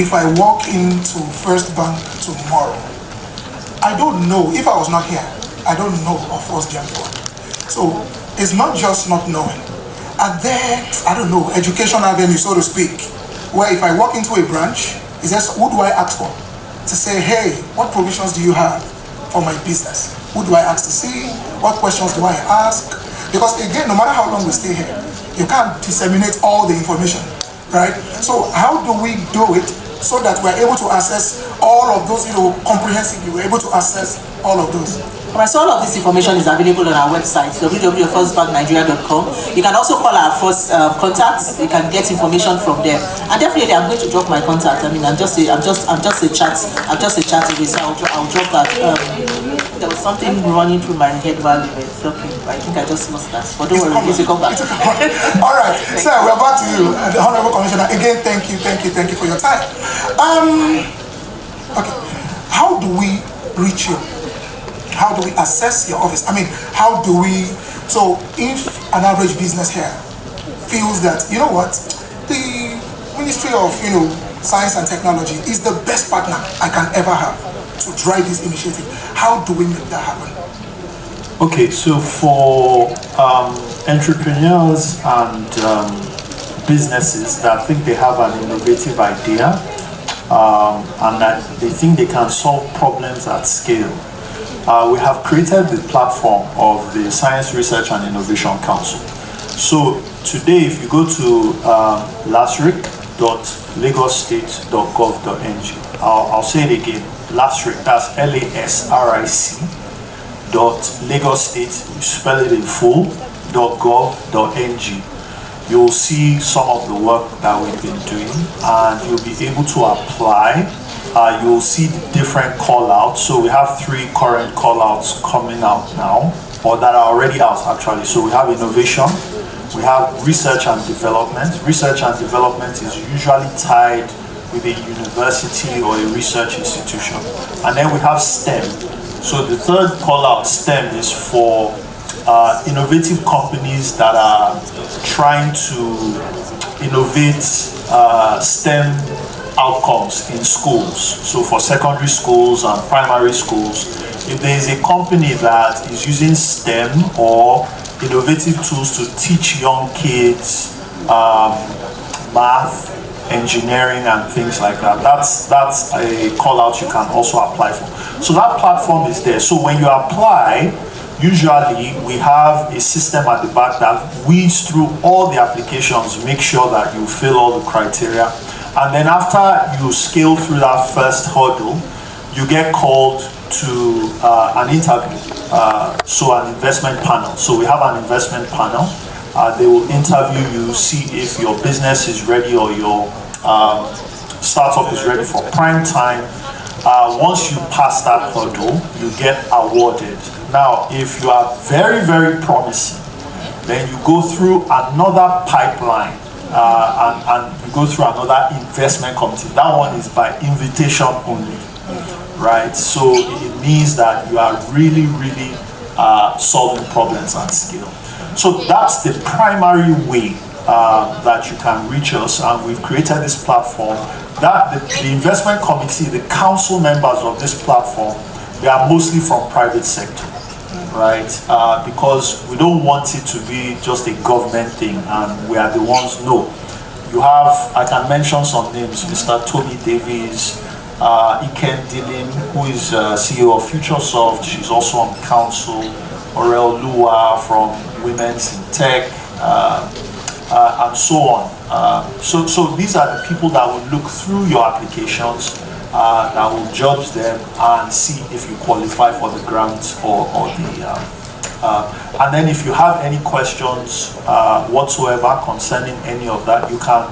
If I walk into First Bank tomorrow, I don't know, if I was not here, I don't know of First Gen Fund. So it's not just not knowing. Are there, I don't know, education avenue, so to speak, where if I walk into a branch, is there, who do I ask for? To say, hey, what provisions do you have for my business? Who do I ask to see? What questions do I ask? Because again, no matter how long we stay here, you can't disseminate all the information, right? So how do we do it so that we're able to access all of those, comprehensively? We're able to access all of those. Alright, so all of this information is available on our website, www.firstbanknigeria.com. You can also call our first contacts. You can get information from them. And definitely, I'm going to drop my contact. I mean, I'm just a chat away, so I'll drop that. There was something running through my head while we were talking. I think I just lost that. But don't worry, please come back. All right, sir, we're back to you, the Honorable Commissioner. Again, thank you for your time. Okay, how do we reach you? How do we assess your office? I mean, how do we, so if an average business here feels that, you know what, the Ministry of, Science and Technology is the best partner I can ever have to drive this initiative, how do we make that happen? Okay, so for entrepreneurs and businesses that think they have an innovative idea and that they think they can solve problems at scale, we have created the platform of the Science Research and Innovation Council. So today, if you go to lasric.lagosstate.gov.ng, I'll say it again, LASRIC, that's LASRIC.lagosstate, you spell it in full, .gov.ng. You'll see some of the work that we've been doing, and you'll be able to apply. You'll see the different call-outs. So we have 3 current call-outs coming out now, or that are already out actually. So we have innovation, we have research and development. Research and development is usually tied with a university or a research institution. And then we have STEM. So the third call-out, STEM, is for innovative companies that are trying to innovate STEM outcomes in schools. So for secondary schools and primary schools, if there is a company that is using STEM or innovative tools to teach young kids math, engineering and things like that, that's a call out you can also apply for. So that platform is there. So when you apply, usually we have a system at the back that weeds through all the applications, make sure that you fill all the criteria. And then after you scale through that first hurdle, you get called to an interview, so an investment panel. So we have an investment panel. They will interview you, see if your business is ready or your startup is ready for prime time. Once you pass that hurdle, you get awarded. Now, if you are very, very promising, then you go through another pipeline and you go through another investment committee. That one is by invitation only, right? So it means that you are really, really solving problems at scale. So that's the primary way that you can reach us, and we've created this platform. That the investment committee, the council members of this platform, they are mostly from private sector, right? Because we don't want it to be just a government thing, and we are the ones. No, you have, I can mention some names: Mr. Toby Davies, Iken Dillon, who is CEO of FutureSoft. She's also on council. Aurel Lua from Women's in Tech, and so on. So these are the people that will look through your applications, that will judge them and see if you qualify for the grant or the. And then if you have any questions whatsoever concerning any of that, you can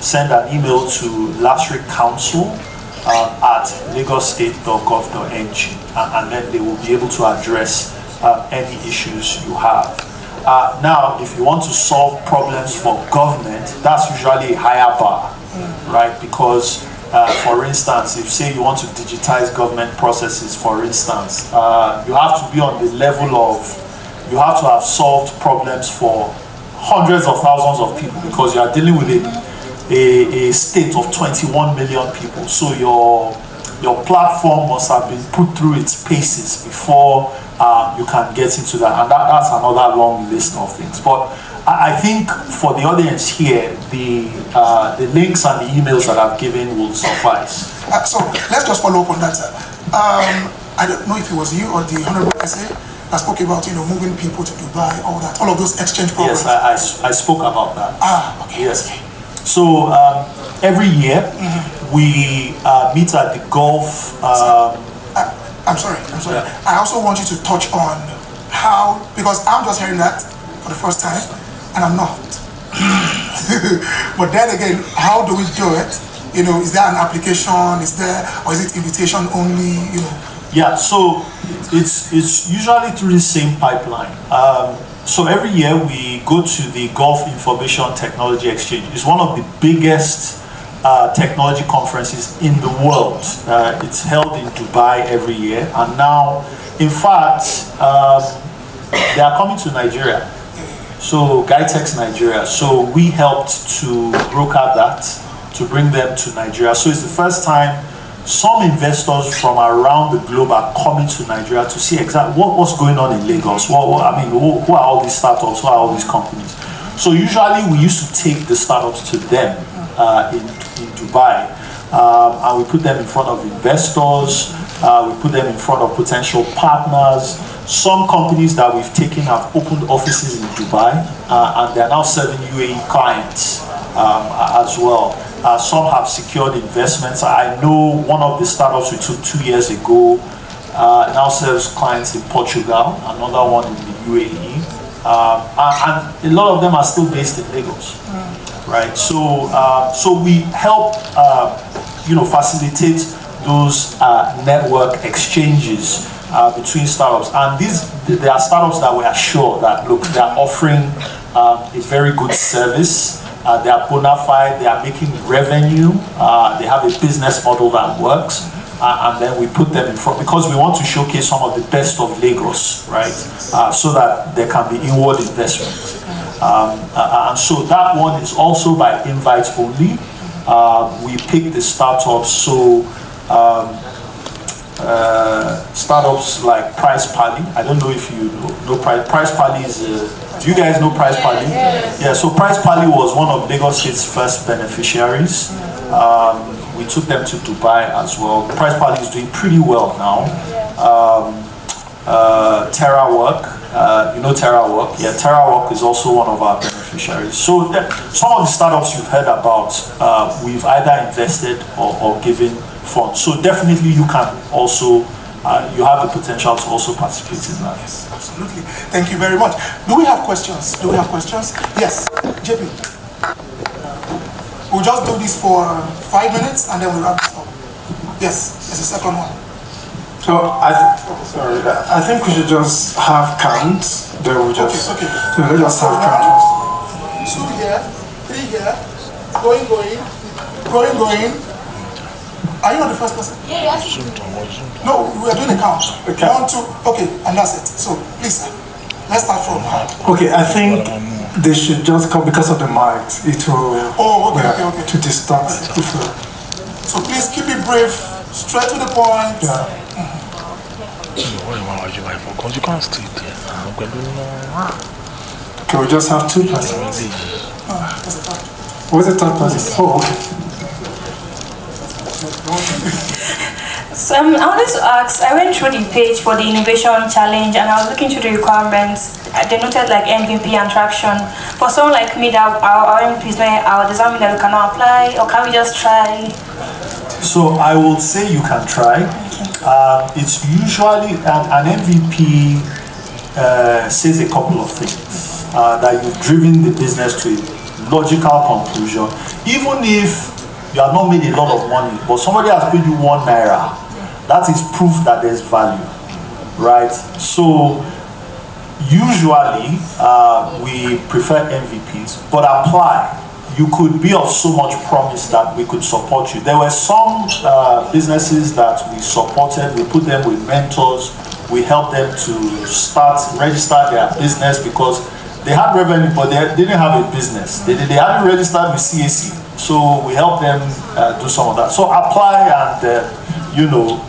send an email to lasriccouncil@lagosstate.gov.ng, and then they will be able to address any issues you have. Now, if you want to solve problems for government, that's usually a higher bar, right? Because, for instance, if say you want to digitize government processes, for instance, you have to be on the level of, you have to have solved problems for hundreds of thousands of people, because you are dealing with a a state of 21 million people. So your platform must have been put through its paces before you can get into that, and that's another long list of things. But I think for the audience here, the links and the emails that I've given will suffice. So let's just follow up on that. I don't know if it was you or the Honorable SA that spoke about, moving people to Dubai, all that, all of those exchange programs. Yes, I spoke about that. Okay. Yes. So every year we meet at the Gulf. I'm sorry. Yeah. I also want you to touch on how, because I'm just hearing that for the first time, and I'm not. But then again, how do we do it? Is there an application? Or is it invitation only? Yeah, so it's usually through the same pipeline. So every year we go to the Gulf Information Technology Exchange. It's one of the biggest technology conferences in the world. It's held in Dubai every year, and now, in fact, they are coming to Nigeria. So Guitex Nigeria. So we helped to broker that, to bring them to Nigeria. So it's the first time some investors from around the globe are coming to Nigeria to see exactly what's going on in Lagos. Who are all these startups? Who are all these companies? So usually we used to take the startups to them in Dubai, and we put them in front of investors. We put them in front of potential partners. Some companies that we've taken have opened offices in Dubai, and they're now serving UAE clients as well. Some have secured investments. I know one of the startups we took 2 years ago now serves clients in Portugal, another one in the UAE, and a lot of them are still based in Lagos, right? So we help, facilitate those network exchanges between startups, and there are startups that we are sure that look, they are offering a very good service. They are bona fide, they are making revenue, they have a business model that works, and then we put them in front because we want to showcase some of the best of Lagos, right? So that there can be inward investment. And so that one is also by invite only. We pick the startups, so startups like Price Pally. I don't know if you know Price Pally is. Do you guys know Price Pally? Yes. Yeah. So Price Pally was one of Lagos State's first beneficiaries. We took them to Dubai as well. Price Pally is doing pretty well now. TerraWork, TerraWork. Yeah, TerraWork is also one of our beneficiaries. So some of the startups you've heard about, we've either invested or given funds. So definitely you can also, you have the potential to also participate in that. Yes, absolutely. Thank you very much. Do we have questions? Yes, JP. We'll just do this for 5 minutes and then we'll wrap this up. Yes, there's a second one. So I think we should just have counts. Then we'll just okay. So let's just have counts. 2 here, 3 here, going. Are you not the first person? Yes. No, we are doing a count. 1, 2, okay, and that's it. So please, let's start from her. Okay, I think they should just come because of the mics. It will. Oh, okay. To distract. So please keep it brief, straight to the point. Yeah. You can't stay there. Okay, we just have 2 persons. What's the third person? Oh, okay. So I wanted to ask, I went through the page for the innovation challenge and I was looking through the requirements. They noted like MVP and traction. For someone like me that our MVP is not out, does that mean that we cannot apply or can we just try? So I will say you can try. It's usually an MVP says a couple of things, that you've driven the business to a logical conclusion. Even if you have not made a lot of money, but somebody has paid you 1 naira, that is proof that there's value, right? So usually we prefer MVPs, but apply. You could be of so much promise that we could support you. There were some businesses that we supported. We put them with mentors. We helped them to register their business because they had revenue, but they didn't have a business. They hadn't registered with CAC. So we help them do some of that. So apply and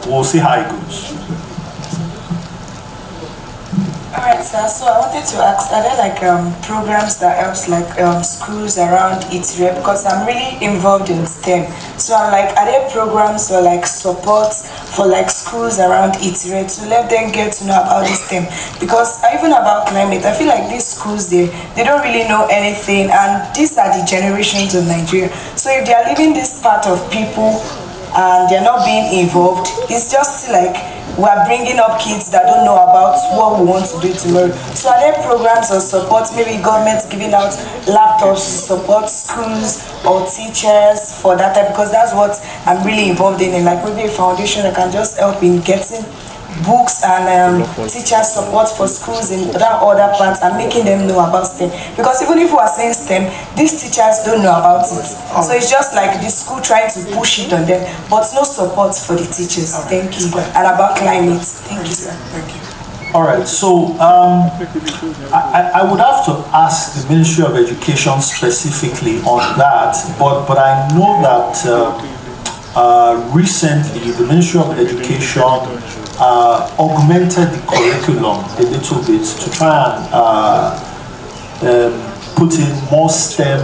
we'll see how it goes. Alright, sir. So I wanted to ask, are there like programs that helps like schools around Italy? Because I'm really involved in STEM. So I'm like, are there programs or like support for like schools around Italy to let them get to know about this STEM? Because even about climate, I feel like these schools they don't really know anything, and these are the generations of Nigeria. So if they are leaving this part of people and they're not being involved, it's just like we're bringing up kids that don't know about what we want to do tomorrow. So are there programs or support, maybe government giving out laptops to support schools or teachers for that type? Because that's what I'm really involved in, like maybe a foundation that can just help in getting books and teacher support for schools in that other parts and making them know about STEM. Because even if we are saying STEM, these teachers don't know about it. So it's just like the school trying to push it on them, but no support for the teachers. Thank you. And about climate. Thank you, sir. Thank you. All right, so I would have to ask the Ministry of Education specifically on that, but I know that recently the Ministry of Education augmented the curriculum a little bit to try and put in more STEM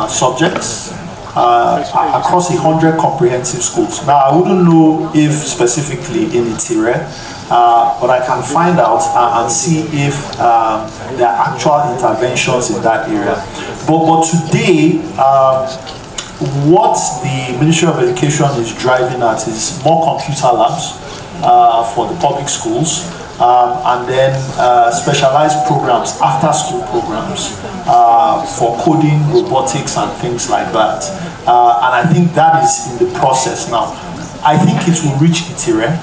subjects across 100 comprehensive schools. Now, I wouldn't know if specifically in Itire, but I can find out and see if there are actual interventions in that area. But today, what the Ministry of Education is driving at is more computer labs for the public schools, and then specialized programs, after school programs for coding, robotics and things like that. And I think that is in the process now. I think it will reach Itire.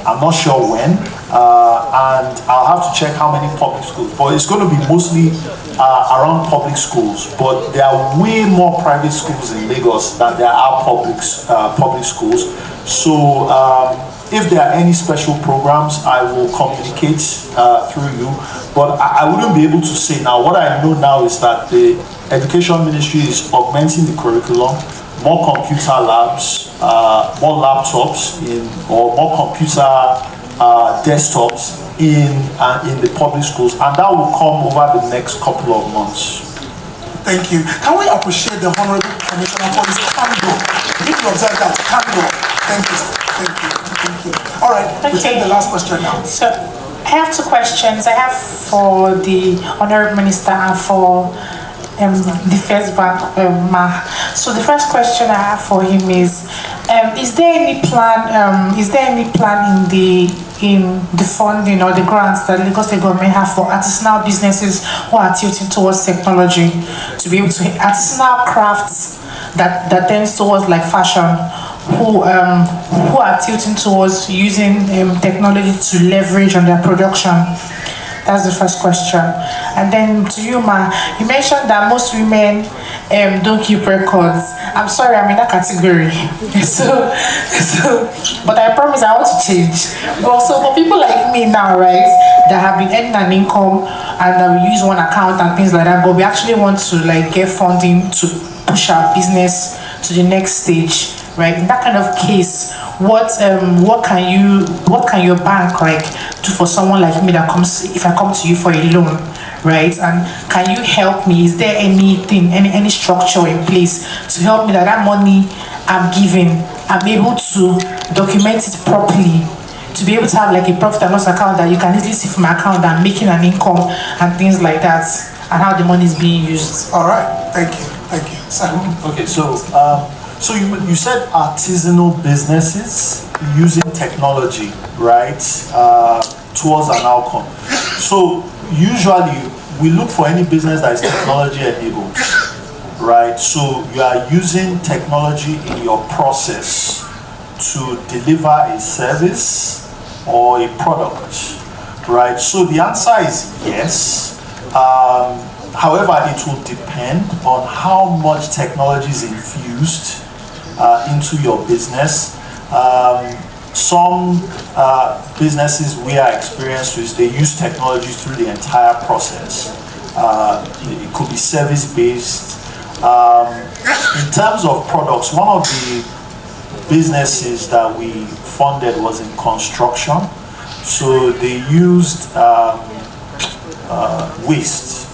I'm not sure when, and I'll have to check how many public schools, but it's going to be mostly around public schools. But there are way more private schools in Lagos than there are public schools. So if there are any special programs, I will communicate through you, but I wouldn't be able to say now. What I know now is that the Education Ministry is augmenting the curriculum, more computer labs, more laptops or more computer desktops in the public schools, and that will come over the next couple of months. Thank you. Can we appreciate the Honorable Commissioner for his candor? If you observe that, candor. Thank you, sir. Thank you. Thank you. All right, we take the last question now. So, I have two questions. I have for the Honorable Minister and for the First Bank, So the first question I have for him is there any plan? Is there any plan in the funding or the grants that Lagos State government have for artisanal businesses who are tilting towards technology to be able to artisanal crafts that tends towards like fashion, who are tilting towards using technology to leverage on their production? That's the first question. And then to you, Ma, you mentioned that most women don't keep records. I'm sorry, I'm in that category. so, but I promise I want to change. But so for people like me now, right, that have been earning an income and we use one account and things like that, but we actually want to like get funding to push our business to the next stage, right? In that kind of case, what can your bank like do for someone like me that comes, if I come to you for a loan, right? And can you help me? Is there anything, any structure in place to help me that money I'm giving, I'm able to document it properly, to be able to have like a profit and loss account that you can easily see from my account that I'm making an income and things like that, and how the money is being used? All right, thank you. Okay, so you said artisanal businesses using technology, right, towards an outcome. So usually we look for any business that is technology enabled, right? So you are using technology in your process to deliver a service or a product, right? So the answer is yes. However, it will depend on how much technology is infused into your business. Some businesses we are experienced with, they use technology through the entire process. It could be service-based, In terms of products, one of the businesses that we funded was in construction. So they used waste.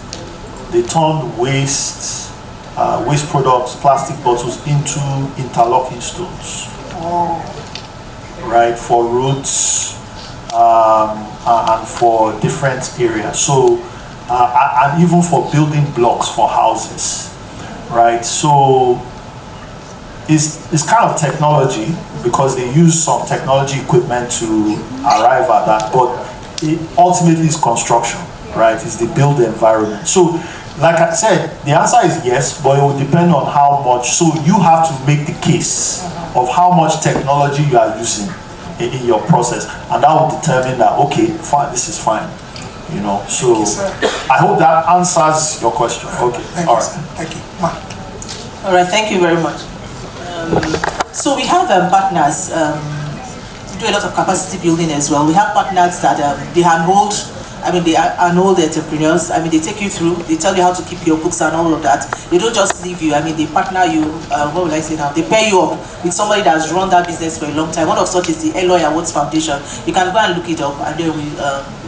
They turned waste products, plastic bottles into interlocking stones. Right, for roads and for different areas. So, and even for building blocks for houses. Right, so it's kind of technology because they use some technology equipment to arrive at that, but it ultimately is construction, right? It's the build environment. So, like I said, the answer is yes, but it will depend on how much. So you have to make the case of how much technology you are using in your process, and that will determine that, okay, fine, this is fine. You know, so I hope that answers your question. Okay, all right. Thank you. All right, thank you very much. So we have partners do a lot of capacity building as well. We have partners that they handhold. I mean, they handhold the entrepreneurs. I mean, they take you through. They tell you how to keep your books and all of that. They don't just leave you. I mean, they partner you. What will I say now? They pair you up with somebody that has run that business for a long time. One of such is the Eloy Awards Foundation. You can go and look it up, and then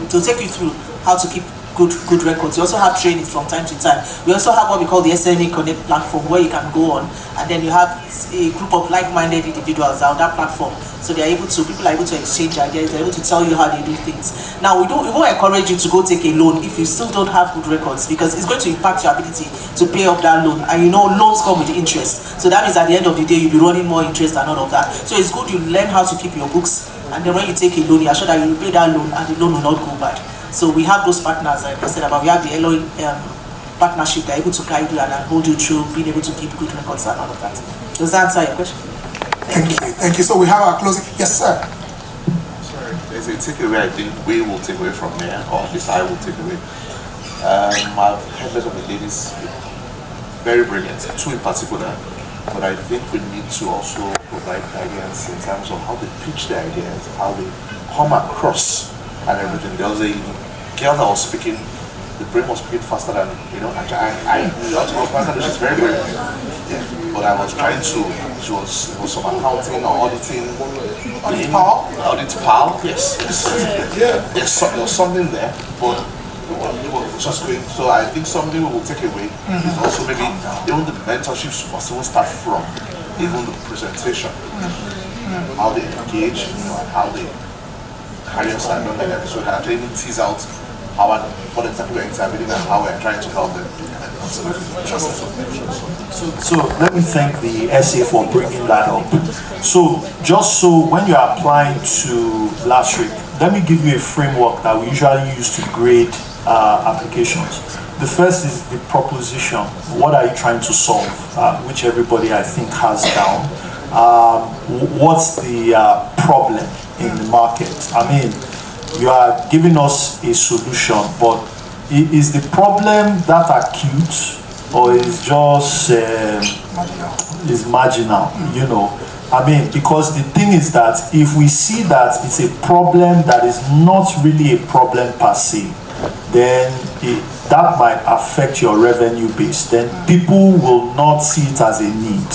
they'll take you through how to keep good records. We also have trainings from time to time. We also have what we call the SME Connect platform, where you can go on, and then you have a group of like-minded individuals on that platform. So people are able to exchange ideas, they're able to tell you how they do things. Now we won't encourage you to go take a loan if you still don't have good records, because it's going to impact your ability to pay off that loan. And you know, loans come with interest. So that means at the end of the day, you'll be running more interest and all of that. So it's good you learn how to keep your books, and then when you take a loan, you are sure that you will pay that loan and the loan will not go bad. So we have those partners, like I said about, we have the Eloy partnership. They're able to guide you and hold you through being able to keep good records and all of that. Does that answer your question? Thank you. Thank you. So we have our closing. Yes, sir. Sorry, there's a takeaway I think we will take away from here, or at least I will take away. I've heard lots of the ladies very brilliant, two in particular, but I think we need to also provide guidance in terms of how they pitch their ideas, how they come across and everything. There was a girl that was speaking, the brain was speaking faster than, you know, and I she's very brilliant. Yeah. But I was trying to, it was some accounting or auditing. Audit PAL? Audit PAL, yes. Yes, there was something there, but it was just great. So I think something we will take away is also maybe even the mentorships must even start from even the presentation. How they engage, you know, and how they carry on stand on like that. So that I even tease out how and what exactly we're examining and how we're trying to help them. So let me thank the SA for bringing that up. So just so when you are applying to LASRIC, let me give you a framework that we usually use to grade applications. The first is the proposition. What are you trying to solve? Which everybody I think has down. What's the problem in the market? I mean, you are giving us a solution, but is the problem that acute, or is just is marginal? You know, I mean, because the thing is that if we see that it's a problem that is not really a problem per se, then that might affect your revenue base. Then people will not see it as a need.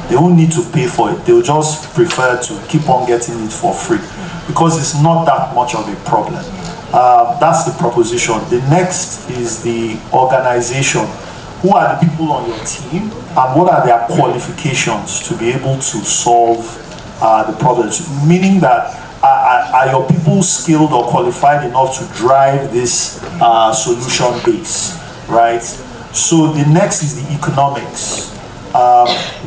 They won't need to pay for it. They'll just prefer to keep on getting it for free because it's not that much of a problem. That's the proposition. The next is the organization. Who are the people on your team and what are their qualifications to be able to solve the problems? Meaning that are your people skilled or qualified enough to drive this solution base, right? So the next is the economics.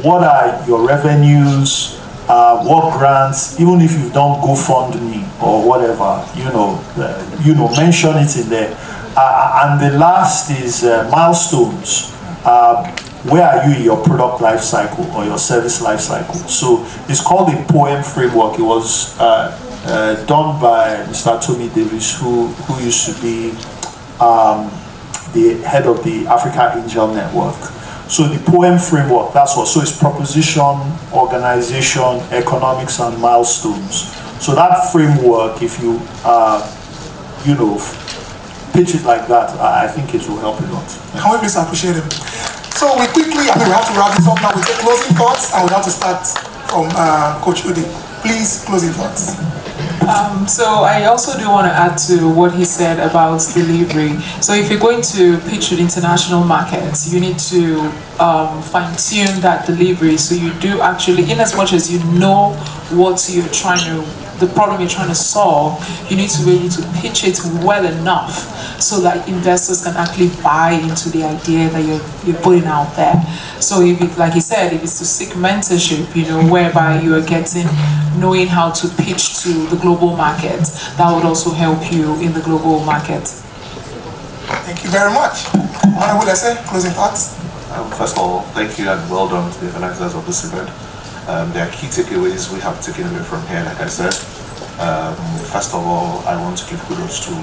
What are your revenues? What grants? Even if you've done GoFundMe or whatever, mention it in there. And the last is milestones. Where are you in your product life cycle or your service life cycle? So it's called a POEM framework. It was done by Mr. Tommy Davis, who used to be the head of the Africa Angel Network. So the POEM framework, that's what. So it's proposition, organization, economics, and milestones. So that framework, if you pitch it like that, I think it will help a lot. Can we please appreciate him? So we quickly, we have to wrap this up now. We take closing thoughts. I would have to start from Coach Udi. Please, closing thoughts. So I also do want to add to what he said about delivery. So if you're going to pitch to international markets, you need to fine-tune that delivery. So you do actually, in as much as you know what you're trying to, the problem you're trying to solve, you need to be able to pitch it well enough so that investors can actually buy into the idea that you're putting out there. So if it, like he said, if it's to seek mentorship, whereby you are knowing how to pitch to the global market, that would also help you in the global market. Thank you very much. Honorable Lese, closing thoughts? First of all, thank you and well done to the organizers of this event. There are key takeaways we have taken away from here, like I said. First of all, I want to give kudos to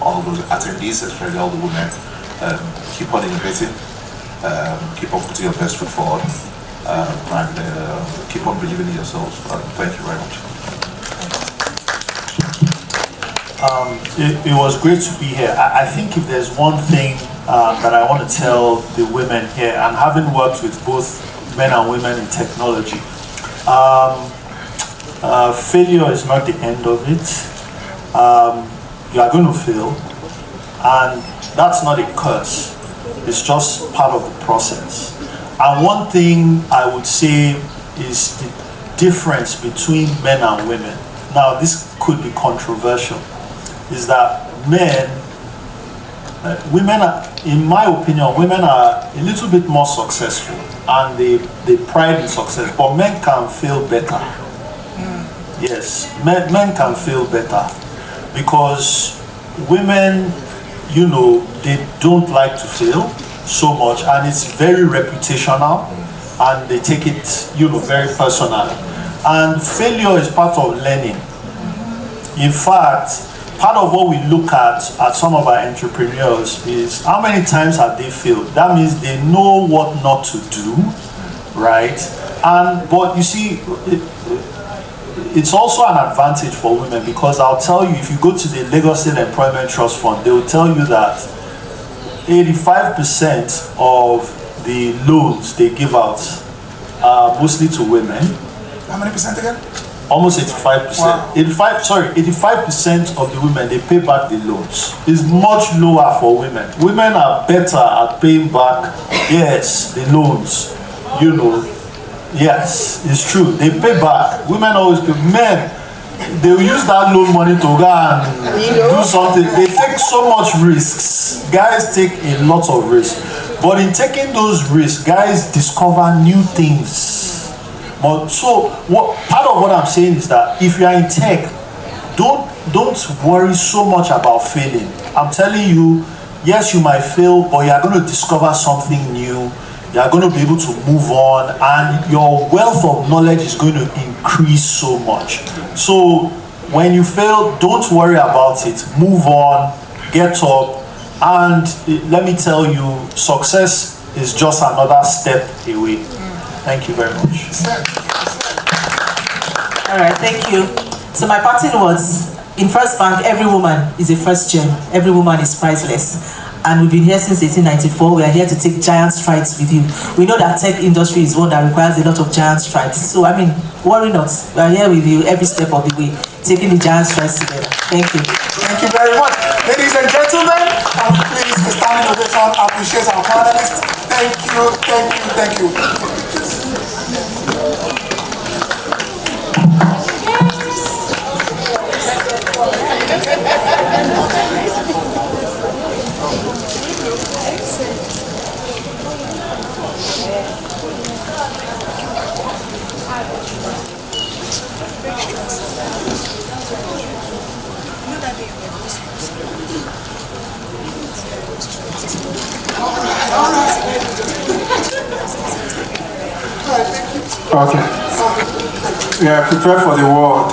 all those attendees, especially all the women. Keep on innovating, keep on putting your best foot forward, and keep on believing in yourselves. Thank you very much. It was great to be here. I think if there's one thing that I want to tell the women here, and having worked with both men and women in technology, failure is not the end of it. You are going to fail, and that's not a curse. It's just part of the process. And one thing I would say is the difference between men and women. Now, this could be controversial, is that women are, in my opinion, women are a little bit more successful and they pride in success, but men can fail better. Yes, men can fail better because women, they don't like to fail so much, and it's very reputational, and they take it, very personal. And failure is part of learning. In fact, part of what we look at some of our entrepreneurs is how many times have they failed. That means they know what not to do, right? But you see, it's also an advantage for women, because I'll tell you, if you go to the Lagos State Employment Trust Fund, they will tell you that 85% of the loans they give out are mostly to women. How many percent again? Almost 85%. Wow. 85% of the women, they pay back the loans. It's much lower for women. Women are better at paying back, yes, the loans. Yes, it's true. They pay back. Women always pay. Men, they will use that loan money to go and do something. They take so much risks. Guys take a lot of risks. But in taking those risks, guys discover new things. But part of what I'm saying is that if you are in tech, don't worry so much about failing. I'm telling you, yes, you might fail, but you are going to discover something new. You are going to be able to move on, and your wealth of knowledge is going to increase so much. So when you fail, don't worry about it. Move on, get up, and let me tell you, success is just another step away. Thank you very much. All right, thank you. So my parting words, in First Bank, every woman is a first gem. Every woman is priceless. And we've been here since 1894. We are here to take giant strides with you. We know that tech industry is one that requires a lot of giant strides. So, worry not. We are here with you every step of the way, taking the giant strides together. Thank you. Thank you very much. Ladies and gentlemen, please, a standing ovation appreciates our panelists. Thank you, thank you, thank you. Okay. We are prepared for the world.